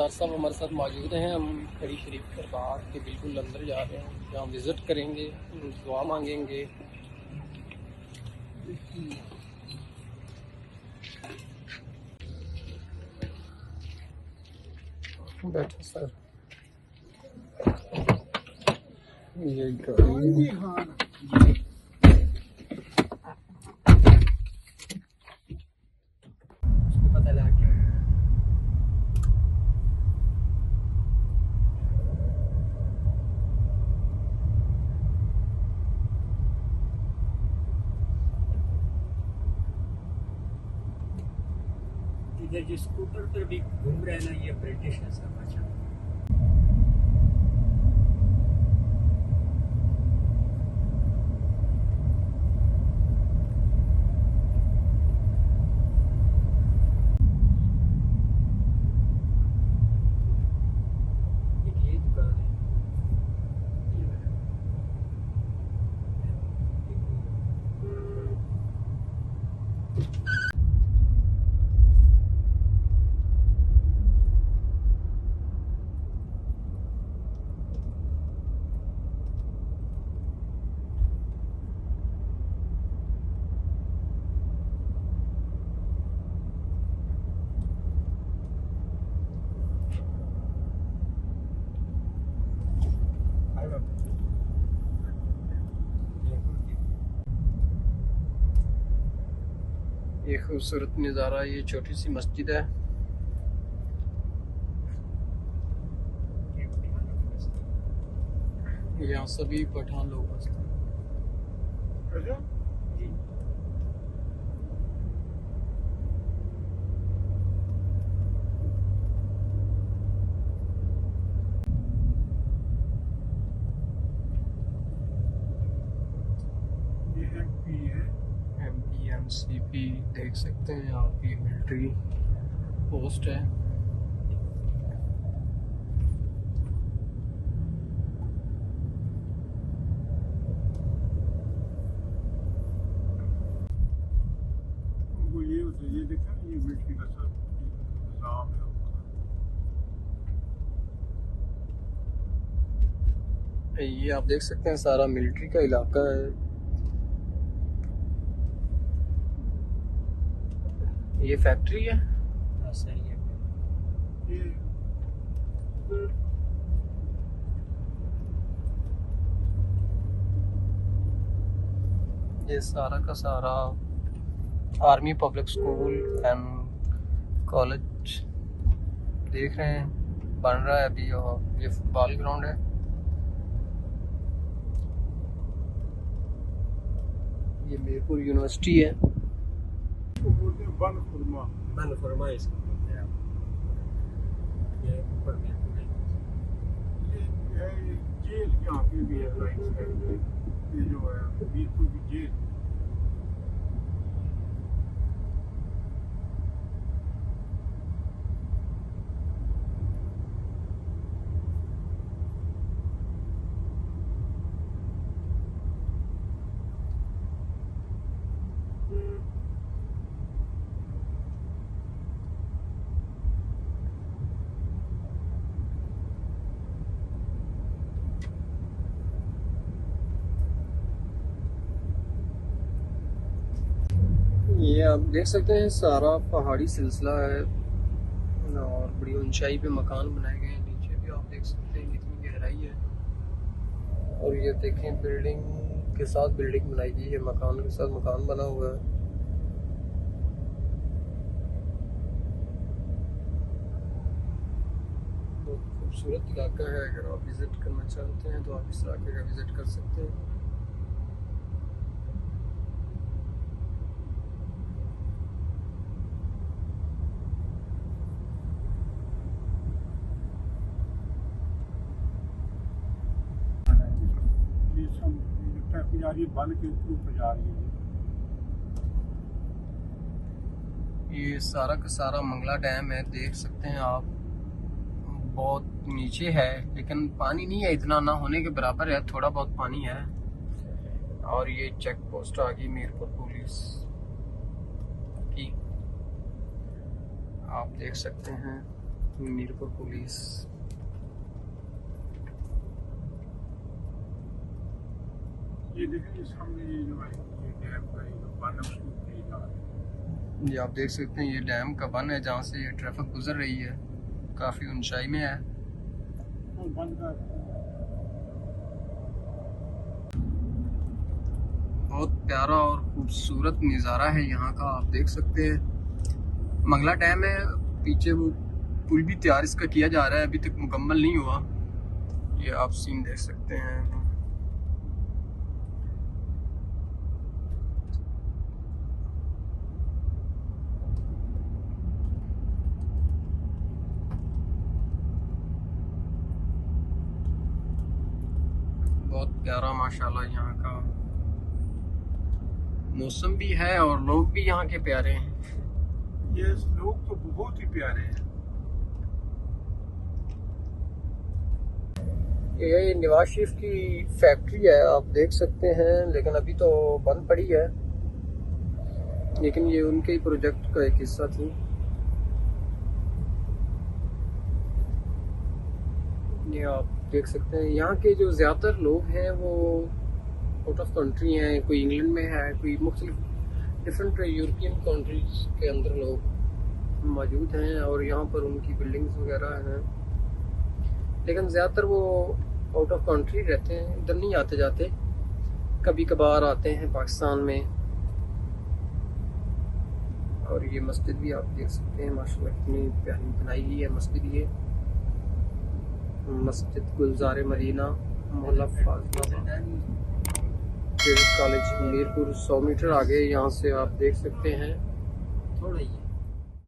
सरदार साहब हमारे साथ मौजूद हैं। हम खड़ी शरीफ दरबार के बिल्कुल अंदर जा रहे हैं, जहाँ विज़िट करेंगे, दुआ मांगेंगे। बैठो सर, ये गाड़ी पता लगा क्या इधर जो स्कूटर पर भी घूम रहे हैं ना, ये ब्रिटिश है सब। अच्छा, ये दुकान है। ये खूबसूरत नज़ारा, ये छोटी सी मस्जिद है। यहाँ सभी पठान लोग बसते हैं। MPMCP देख सकते हैं आप, ये मिलिट्री पोस्ट है। ये देखा, ये मिलिट्री का सब निजाम है उनका। ये आप देख सकते हैं सारा मिलिट्री का इलाका है। ये फैक्ट्री है। सही है। ये सारा का सारा army public school and college देख रहे हैं, बन रहा है अभी। और ये फुटबॉल ग्राउंड है। ये मीरपुर यूनिवर्सिटी है। बन फरमा इसको बोलते हैं आप। ये ऊपर में ये है, ये जेल यहाँ पे भी है राइट साइड में। ये जो है मीरपुर की जेल। ये आप देख सकते हैं सारा पहाड़ी सिलसिला है और बड़ी ऊंचाई पे मकान बनाए गए हैं। नीचे भी आप देख सकते हैं कितनी गहराई है। और ये देखें, बिल्डिंग के साथ बिल्डिंग बनाई गई है, मकान के साथ मकान बना हुआ है। बहुत खूबसूरत इलाका है। अगर आप विजिट करना चाहते हैं तो आप इस इलाके का विजिट कर सकते हैं। ये सब ट्रैफिक जा रही है, बन के ऊपर जा रही है। ये सारा का सारा मंगला डैम है, देख सकते हैं आप। बहुत नीचे है लेकिन पानी नहीं है, इतना ना होने के बराबर है, थोड़ा बहुत पानी है। और ये चेक पोस्ट आ गई मीरपुर पुलिस की, आप देख सकते हैं। मीरपुर पुलिस। ये देखिए सामने ये जो है ये डैम का ये जो बन है उसके ऊपर ये जा रहा है। ये आप देख सकते हैं, ये डैम का बन है जहाँ से ये ट्रैफिक गुजर रही है, काफ़ी ऊंचाई में है। वो बंद का बहुत प्यारा और खूबसूरत नज़ारा है यहाँ का, आप देख सकते हैं। मंगला डैम है, पीछे वो पुल भी तैयार इसका किया जा रहा है, अभी तक मुकम्मल नहीं हुआ। ये आप सीन देख सकते हैं। बहुत प्यारा माशाल्लाह यहाँ का मौसम भी है और लोग भी यहाँ के प्यारे हैं। ये लोग तो बहुत ही प्यारे हैं। ये नवाज शरीफ की फैक्ट्री है, आप देख सकते हैं, लेकिन अभी तो बंद पड़ी है, लेकिन ये उनके ही प्रोजेक्ट का एक हिस्सा थी। ये आप देख सकते हैं, यहाँ के जो ज़्यादातर लोग हैं वो आउट ऑफ कंट्री हैं, कोई इंग्लैंड में है, कोई मुख्तलिफ डिफरेंट यूरोपियन कंट्रीज के अंदर लोग मौजूद हैं और यहाँ पर उनकी बिल्डिंग्स वगैरह हैं, लेकिन ज़्यादातर वो आउट ऑफ कंट्री रहते हैं, इधर नहीं आते जाते, कभी कभार आते हैं पाकिस्तान में। और ये मस्जिद भी आप देख सकते हैं माशाल्लाह कितनी प्यारी बनाई गई है मस्जिद। ये मस्जिद गुलजार मदीना मोहल्ला फाजिलाबाद कॉलेज मीरपुर 100 मीटर आगे यहाँ से आप देख सकते हैं। थोड़ा ही